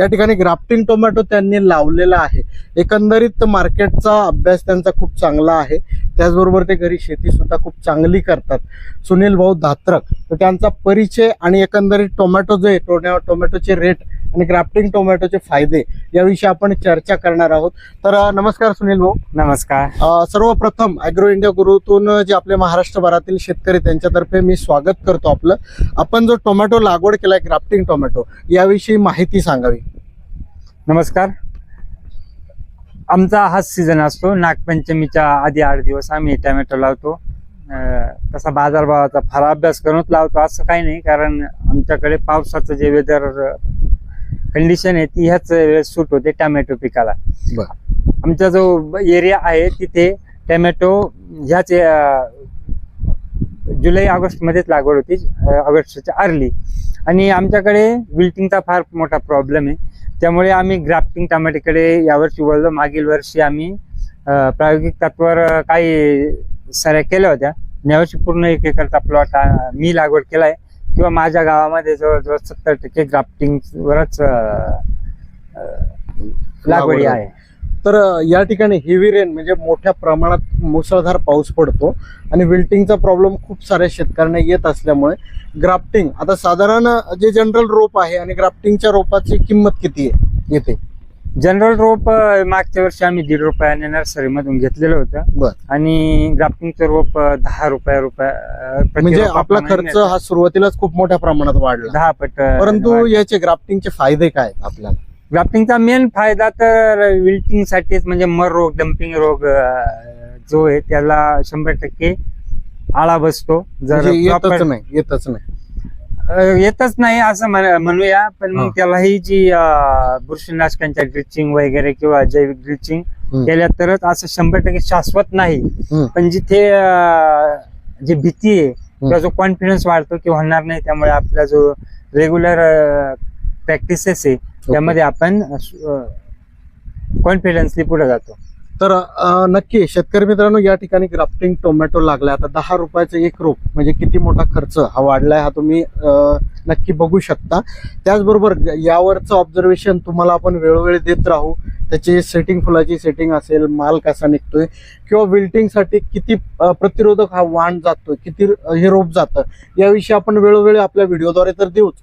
या ठिकाणी grafting tomato त्यांनी लावलेला आहे. एकंदरीत मार्केटचा अभ्यास त्यांचा खूप चांगला आहे. त्याचबरोबर ते घरी शेती सुद्धा खूप चांगली करतात. सुनील भाऊ धात्रक, तर त्यांचा परिचय आणि एकंदरीत टोमॅटो जे टोमॅटोचे रेट आणि ग्राफ्टिंग टोमॅटोचे फायदे याविषयी आपण चर्चा करणार आहोत. तर नमस्कार सुनील भाऊ. नमस्कार. सर्वप्रथम ॲग्रो इंडिया गुरुतून जे आपले महाराष्ट्रभरातील शेतकरी त्यांच्यातर्फे मी स्वागत करतो आपलं. आपण जो टोमॅटो लागवड केलाय ग्राफ्टिंग टोमॅटो याविषयी माहिती सांगावी. नमस्कार. आमचा हाच सीझन असतो. नागपंचमीच्या आधी 8 दिवस आम्ही टोमॅटो लावतो. तसा बाजारभावाचा फार अभ्यास करूनच लावतो असं काही नाही, कारण आमच्याकडे पावसाचं जे वेदर कंडिशन आहे ती ह्याच वेळेस सूट होते टोमॅटो पिकाला. आमचा जो एरिया आहे तिथे टोमॅटो ह्याच जुलै ऑगस्ट मध्येच लागवड होती, ऑगस्टच्या अर्ली. आणि आमच्याकडे विल्टिंगचा फार मोठा प्रॉब्लेम आहे, त्यामुळे आम्ही ग्राफ्टिंग टोमॅटोकडे यावर्षी वळलो. मागील वर्षी आम्ही प्रायोगिक तत्वावर काही सऱ्या केल्या होत्या. यावर्षी पूर्ण 1 एकरचा प्लॉट मी लागवड केलाय, किंवा माझ्या गावामध्ये जवळजवळ 70% ग्राफ्टिंगवरच लागवडी आहे. तर या ठिकाणी हेवी रेन म्हणजे मोठ्या प्रमाणात मुसळधार पाऊस पडतो आणि विल्टिंगचा प्रॉब्लेम खूप साऱ्या शेतकऱ्यांना येत असल्यामुळे ग्राफ्टिंग आता साधारण जे जनरल रोप आहे आणि ग्राफ्टिंगच्या रोपाची किंमत किती येते? जनरल रोप मागच्या वर्षी आम्ही 1.5 रुपयाने नर्सरीमधून घेतलेलं होतं, आणि ग्राफ्टिंगचं रोप 10 रुपये म्हणजे आपला खर्च हा सुरुवातीलाच खूप मोठ्या प्रमाणात वाढला, 10 पट. परंतु याचे ग्राफ्टिंगचे फायदे काय आपल्याला? ग्राफ्टिंगचा मेन फायदा तर विल्टिंग साठीच, म्हणजे मर रोग, डम्पिंग रोग जो आहे त्याला 100% आळा बसतो. जर येतच नाही असं म्हणूया, पण मग त्याला ही जी बुरशीनाशकांच्या ड्रिचिंग वगैरे किंवा जैविक ड्रिचिंग केल्या तरच असं 100% शाश्वत नाही. पण जिथे जी भीती आहे किंवा जो कॉन्फिडन्स वाढतो की होणार नाही, त्यामुळे आपला जो रेग्युलर प्रॅक्टिसेस आहे त्यामध्ये आपण कॉन्फिडन्सली पुढे जातो. तर नक्की शेतकरी मित्रांनो, या ठिकाणी ग्राफ्टिंग टोमॅटो लागलाय. आता 10 रुपयाचं एक रोप म्हणजे किती मोठा खर्च हा वाढलाय हा तुम्ही नक्की बघू शकता. त्याचबरोबर यावरचं ऑब्झर्वेशन तुम्हाला आपण वेळोवेळी देत राहू. त्याची सेटिंग, फुलाची सेटिंग असेल, माल कसा निघतोय, किंवा विल्टिंगसाठी किती प्रतिरोधक हा वाण जातोय, किती हे रोप जातं, याविषयी आपण वेळोवेळी आपल्या व्हिडिओद्वारे तर देऊच,